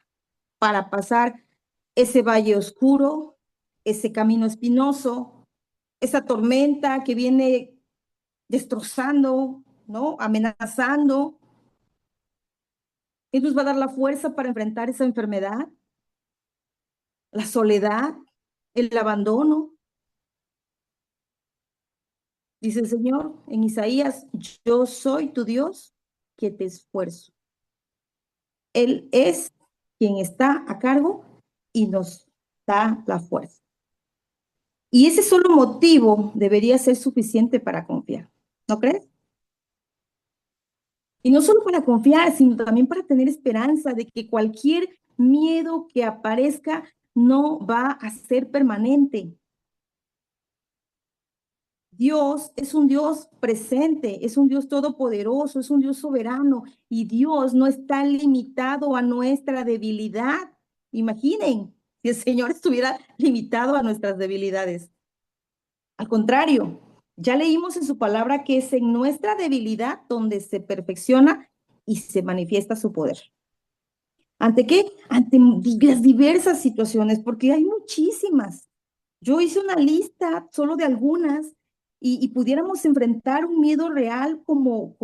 para pasar ese valle oscuro, ese camino espinoso, esa tormenta que viene destrozando, ¿no? Amenazando. Él nos va a dar la fuerza para enfrentar esa enfermedad, la soledad, el abandono. Dice el Señor en Isaías, yo soy tu Dios que te esfuerzo. Él es quien está a cargo y nos da la fuerza. Y ese solo motivo debería ser suficiente para confiar, ¿no crees? Y no solo para confiar, sino también para tener esperanza de que cualquier miedo que aparezca no va a ser permanente. Dios es un Dios presente, es un Dios todopoderoso, es un Dios soberano y Dios no está limitado a nuestra debilidad. Imaginen si el Señor estuviera limitado a nuestras debilidades. Al contrario, ya leímos en su palabra que es en nuestra debilidad donde se perfecciona y se manifiesta su poder. ¿Ante qué? Ante las diversas situaciones, porque hay muchísimas. Yo hice una lista solo de algunas y pudiéramos enfrentar un miedo real como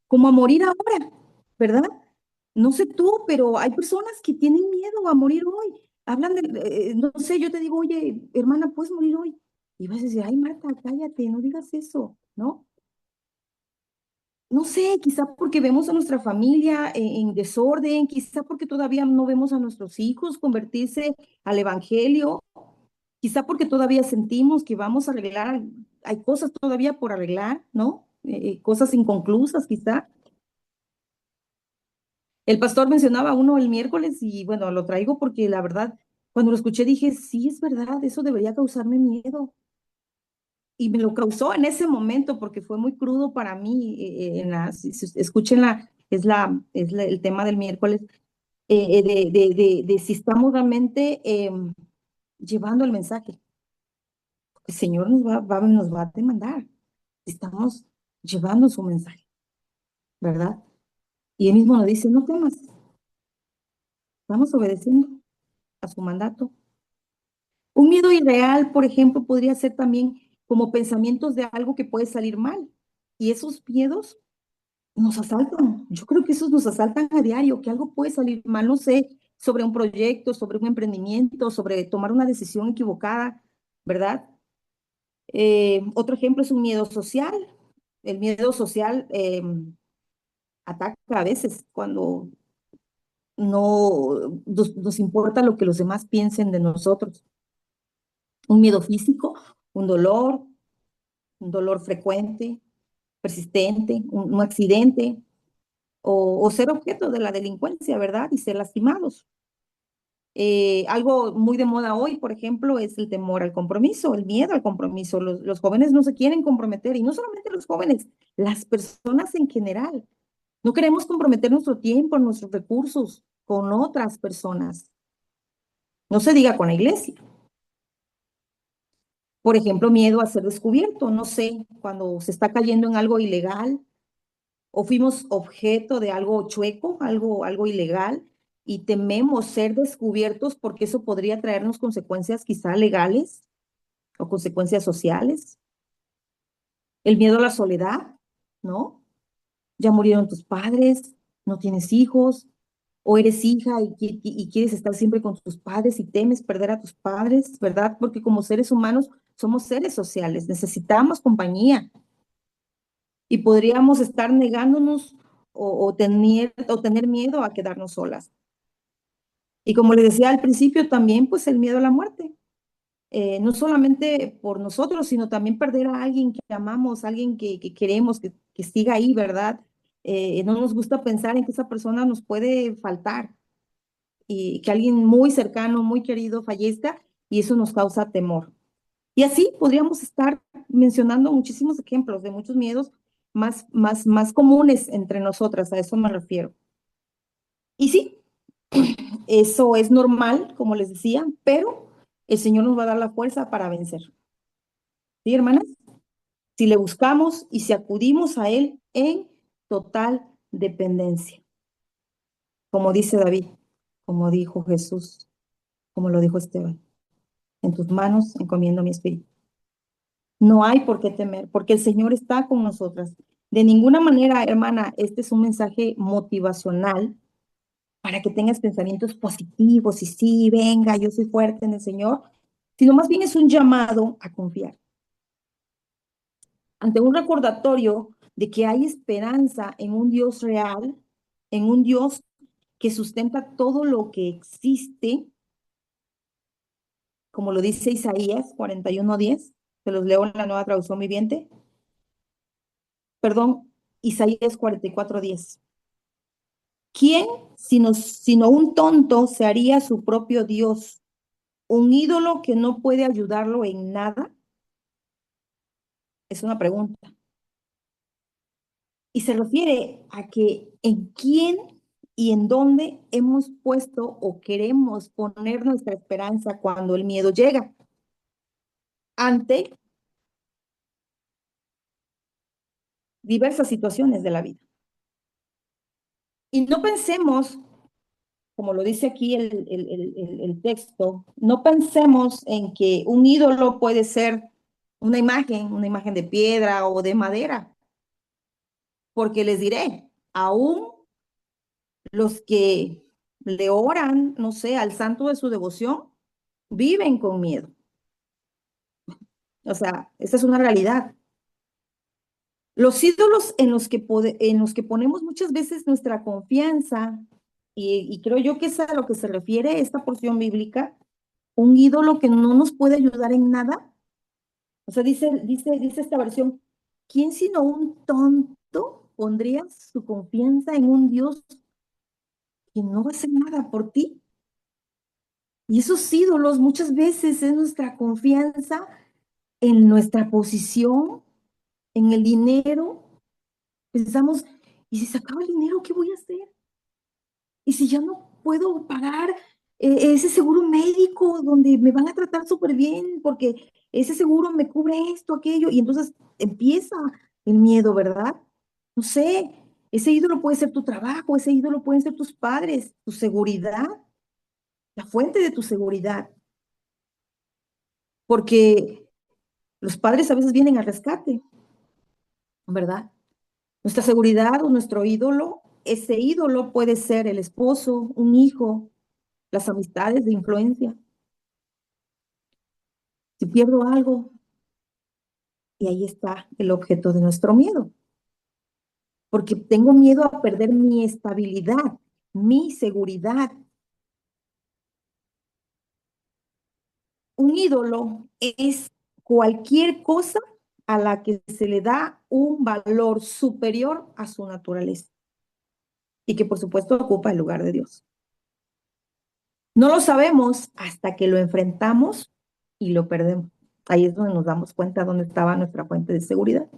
a morir ahora, ¿verdad? No sé tú, pero hay personas que tienen miedo a morir hoy. Hablan de, no sé, yo te digo, oye, hermana, ¿puedes morir hoy? Y vas a decir, ay, Marta, cállate, no digas eso, ¿no? No sé, quizá porque vemos a nuestra familia en desorden, quizá porque todavía no vemos a nuestros hijos convertirse al evangelio, quizá porque todavía sentimos que vamos a arreglar, hay cosas todavía por arreglar, ¿no? Cosas inconclusas, quizá. El pastor mencionaba uno el miércoles y bueno, lo traigo porque la verdad, cuando lo escuché dije, sí, es verdad, eso debería causarme miedo. Y me lo causó en ese momento porque fue muy crudo para mí. Escúchenla, el tema del miércoles, de si estamos realmente llevando el mensaje. El Señor nos va a demandar. Estamos llevando su mensaje, ¿verdad? Y Él mismo nos dice, no temas, vamos obedeciendo a su mandato. Un miedo irreal, por ejemplo, podría ser también como pensamientos de algo que puede salir mal. Y esos miedos nos asaltan. Yo creo que esos nos asaltan a diario, que algo puede salir mal, no sé, sobre un proyecto, sobre un emprendimiento, sobre tomar una decisión equivocada, ¿verdad? Otro ejemplo es un miedo social. El miedo social ataca a veces cuando no nos importa lo que los demás piensen de nosotros. Un miedo físico, un dolor, un dolor frecuente, persistente, un accidente, o ser objeto de la delincuencia, ¿verdad? Y ser lastimados. Algo muy de moda hoy, por ejemplo, es el temor al compromiso, el miedo al compromiso. Los jóvenes no se quieren comprometer y no solamente los jóvenes, las personas en general. No queremos comprometer nuestro tiempo, nuestros recursos con otras personas. No se diga con la iglesia. Por ejemplo, miedo a ser descubierto, no sé, cuando se está cayendo en algo ilegal o fuimos objeto de algo chueco, algo ilegal, y tememos ser descubiertos porque eso podría traernos consecuencias quizá legales o consecuencias sociales. El miedo a la soledad, ¿no? Ya murieron tus padres, no tienes hijos, o eres hija y quieres estar siempre con tus padres y temes perder a tus padres, ¿verdad? Porque como seres humanos somos seres sociales, necesitamos compañía y podríamos estar negándonos o tener miedo a quedarnos solas. Y como les decía al principio, también pues el miedo a la muerte. No solamente por nosotros, sino también perder a alguien que amamos, alguien que queremos, que siga ahí, ¿verdad? No nos gusta pensar en que esa persona nos puede faltar y que alguien muy cercano, muy querido fallezca y eso nos causa temor. Y así podríamos estar mencionando muchísimos ejemplos de muchos miedos más comunes entre nosotras, a eso me refiero. Y sí, Eso es normal, como les decía, pero el Señor nos va a dar la fuerza para vencer. ¿Sí, hermanas? Si le buscamos y si acudimos a Él en total dependencia, como dice David, como dijo Jesús, como lo dijo Esteban, en tus manos encomiendo mi espíritu. No hay por qué temer, porque el Señor está con nosotras. De ninguna manera, hermana, este es un mensaje motivacional para que tengas pensamientos positivos y sí, venga, yo soy fuerte en el Señor, sino más bien es un llamado a confiar. Ante un recordatorio de que hay esperanza en un Dios real, en un Dios que sustenta todo lo que existe, como lo dice Isaías 41:10, se los leo en la Nueva Traducción Viviente, perdón, Isaías 44:10. ¿Quién, sino un tonto, se haría su propio Dios, un ídolo que no puede ayudarlo en nada? Es una pregunta. Y se refiere a que en quién y en dónde hemos puesto o queremos poner nuestra esperanza cuando el miedo llega ante diversas situaciones de la vida. Y no pensemos, como lo dice aquí el texto, no pensemos en que un ídolo puede ser una imagen de piedra o de madera, porque les diré, aún los que le oran, no sé, al santo de su devoción, viven con miedo. O sea, esa es una realidad. Los ídolos en los que ponemos muchas veces nuestra confianza, y creo yo que es a lo que se refiere esta porción bíblica, un ídolo que no nos puede ayudar en nada. O sea, dice esta versión, ¿quién sino un tonto pondría su confianza en un Dios que no va a hacer nada por ti? Y esos ídolos muchas veces es nuestra confianza en nuestra posición, en el dinero. Pensamos, ¿y si se acaba el dinero, qué voy a hacer? ¿Y si ya no puedo pagar ese seguro médico donde me van a tratar súper bien porque ese seguro me cubre esto, aquello? Y entonces empieza el miedo, ¿verdad? No sé, ese ídolo puede ser tu trabajo, ese ídolo pueden ser tus padres, tu seguridad, la fuente de tu seguridad, porque los padres a veces vienen al rescate, ¿verdad? Nuestra seguridad o nuestro ídolo, ese ídolo puede ser el esposo, un hijo, las amistades de influencia. Si pierdo algo, y ahí está el objeto de nuestro miedo, porque tengo miedo a perder mi estabilidad, mi seguridad. Un ídolo es cualquier cosa a la que se le da un valor superior a su naturaleza y que por supuesto ocupa el lugar de Dios. No lo sabemos hasta que lo enfrentamos y lo perdemos. Ahí es donde nos damos cuenta dónde estaba nuestra fuente de seguridad.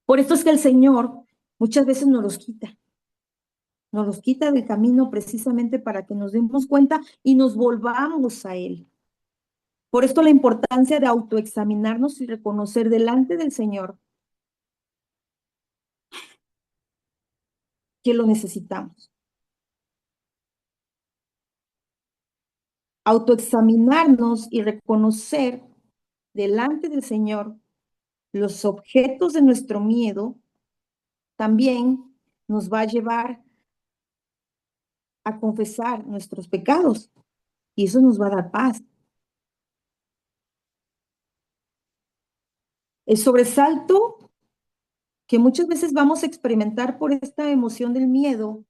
Por esto es que el Señor muchas veces nos los quita del camino precisamente para que nos demos cuenta y nos volvamos a Él. Por esto la importancia de autoexaminarnos y reconocer delante del Señor que lo necesitamos. Autoexaminarnos y reconocer delante del Señor los objetos de nuestro miedo también nos va a llevar a confesar nuestros pecados y eso nos va a dar paz. El sobresalto que muchas veces vamos a experimentar por esta emoción del miedo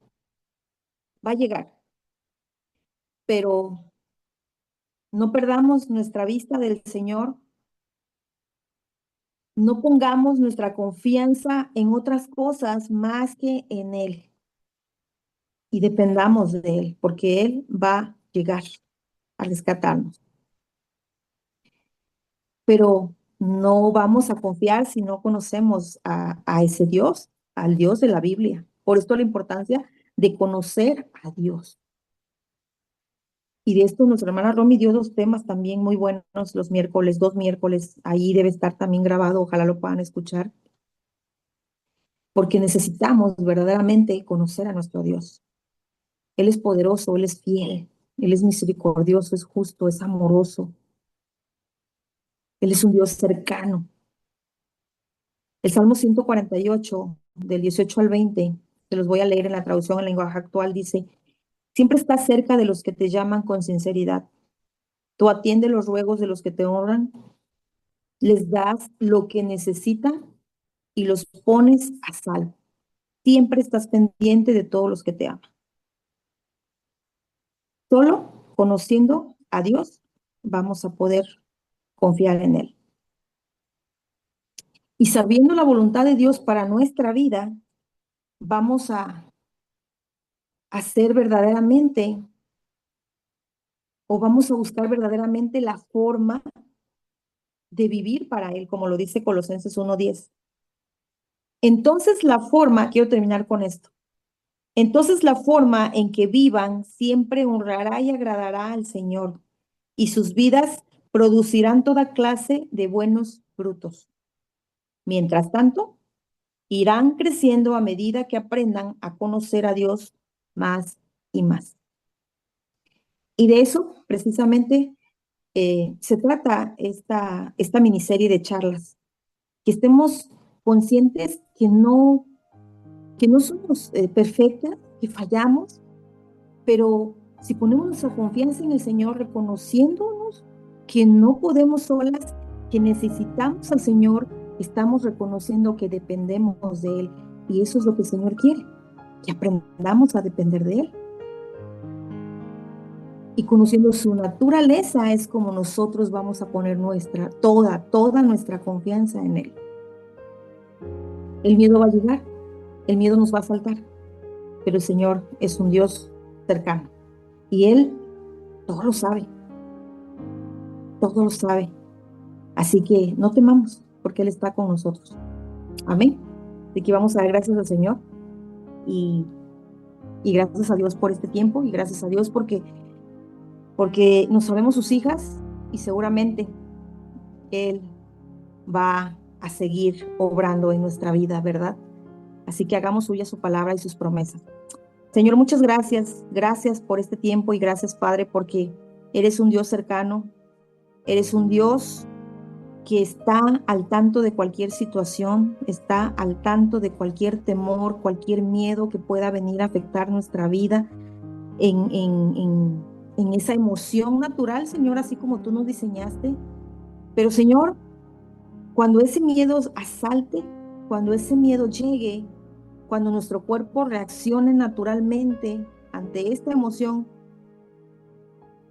va a llegar, pero no perdamos nuestra vista del Señor, no pongamos nuestra confianza en otras cosas más que en Él y dependamos de Él, porque Él va a llegar a rescatarnos. Pero no vamos a confiar si no conocemos a ese Dios, al Dios de la Biblia. Por esto la importancia de conocer a Dios. Y de esto nuestra hermana Romy dio dos temas también muy buenos los miércoles, dos miércoles, ahí debe estar también grabado, ojalá lo puedan escuchar, porque necesitamos verdaderamente conocer a nuestro Dios. Él es poderoso, Él es fiel, Él es misericordioso, es justo, es amoroso. Él es un Dios cercano. El Salmo 148, del 18 al 20, se los voy a leer en la traducción en lenguaje actual, dice, siempre estás cerca de los que te llaman con sinceridad. Tú atiendes los ruegos de los que te honran, les das lo que necesitan y los pones a salvo. Siempre estás pendiente de todos los que te aman. Solo conociendo a Dios vamos a poder confiar en Él. Y sabiendo la voluntad de Dios para nuestra vida, vamos a hacer verdaderamente o vamos a buscar verdaderamente la forma de vivir para Él, como lo dice Colosenses 1:10. Entonces la forma, quiero terminar con esto, entonces la forma en que vivan siempre honrará y agradará al Señor, y sus vidas producirán toda clase de buenos frutos. Mientras tanto, irán creciendo a medida que aprendan a conocer a Dios más y más. Y de eso precisamente se trata esta miniserie de charlas, que estemos conscientes que no somos perfectas, que fallamos, pero si ponemos nuestra confianza en el Señor, reconociéndonos que no podemos solas, que necesitamos al Señor, estamos reconociendo que dependemos de Él. Y eso es lo que el Señor quiere, que aprendamos a depender de Él. Y conociendo su naturaleza es como nosotros vamos a poner toda nuestra confianza en Él. El miedo va a llegar, el miedo nos va a asaltar, pero el Señor es un Dios cercano. Y Él todo lo sabe, todo lo sabe. Así que no temamos, porque Él está con nosotros. Amén. Así que vamos a dar gracias al Señor y gracias a Dios por este tiempo y gracias a Dios porque nos sabemos sus hijas y seguramente Él va a seguir obrando en nuestra vida, ¿verdad? Así que hagamos suya su palabra y sus promesas. Señor, muchas gracias. Gracias por este tiempo y gracias, Padre, porque eres un Dios cercano. Eres un Dios que está al tanto de cualquier situación, está al tanto de cualquier temor, cualquier miedo que pueda venir a afectar nuestra vida en esa emoción natural, Señor, así como tú nos diseñaste. Pero, Señor, cuando ese miedo asalte, cuando ese miedo llegue, cuando nuestro cuerpo reaccione naturalmente ante esta emoción,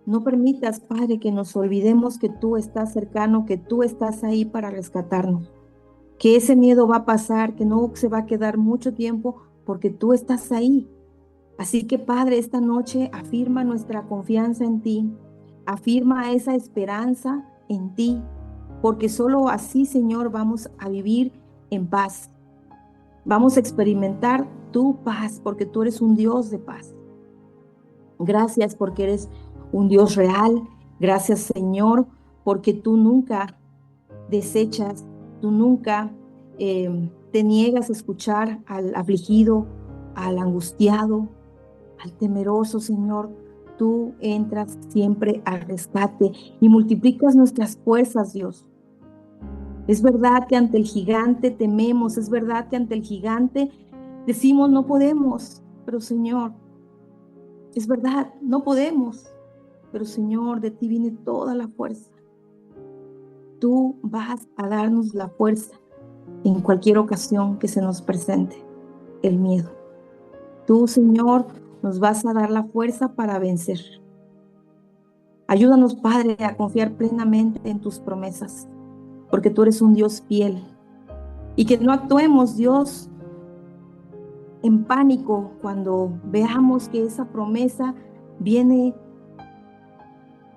no permitas, Padre, que nos olvidemos que tú estás cercano, que tú estás ahí para rescatarnos, que ese miedo va a pasar, que no se va a quedar mucho tiempo porque tú estás ahí. Así que, Padre, esta noche afirma nuestra confianza en ti, afirma esa esperanza en ti, porque solo así, Señor, vamos a vivir en paz. Vamos a experimentar tu paz, porque tú eres un Dios de paz. Gracias porque eres un Dios real. Gracias, Señor, porque tú nunca desechas, tú nunca te niegas a escuchar al afligido, al angustiado, al temeroso, Señor. Tú entras siempre al rescate y multiplicas nuestras fuerzas, Dios. Es verdad que ante el gigante tememos, es verdad que ante el gigante decimos no podemos, pero Señor, es verdad, no podemos, pero Señor, de ti viene toda la fuerza. Tú vas a darnos la fuerza en cualquier ocasión que se nos presente el miedo. Tú, Señor, nos vas a dar la fuerza para vencer. Ayúdanos, Padre, a confiar plenamente en tus promesas, porque tú eres un Dios fiel. Y que no actuemos, Dios, en pánico cuando veamos que esa promesa viene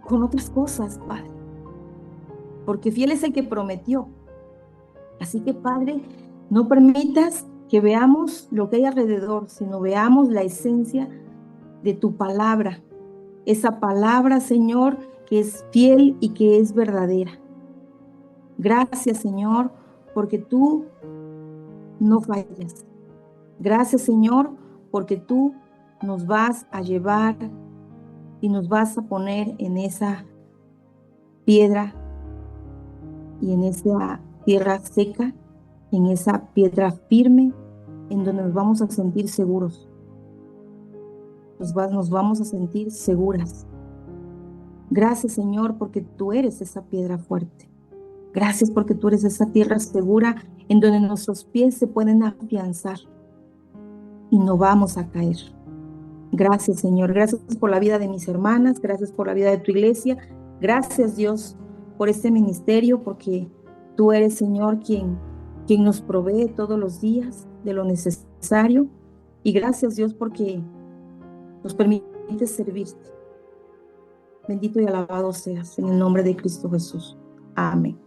con otras cosas, Padre. Porque fiel es el que prometió. Así que, Padre, no permitas que veamos lo que hay alrededor, sino veamos la esencia de tu palabra, esa palabra, Señor, que es fiel y que es verdadera. Gracias, Señor, porque tú no fallas. Gracias, Señor, porque tú nos vas a llevar y nos vas a poner en esa piedra y en esa tierra seca, en esa piedra firme, en donde nos vamos a sentir seguros. Nos vamos a sentir seguras. Gracias, Señor, porque tú eres esa piedra fuerte. Gracias porque tú eres esa tierra segura en donde nuestros pies se pueden afianzar y no vamos a caer. Gracias, Señor. Gracias por la vida de mis hermanas. Gracias por la vida de tu iglesia. Gracias, Dios, por este ministerio, porque tú eres, Señor, quien nos provee todos los días de lo necesario. Y gracias, Dios, porque nos permites servirte. Bendito y alabado seas en el nombre de Cristo Jesús. Amén.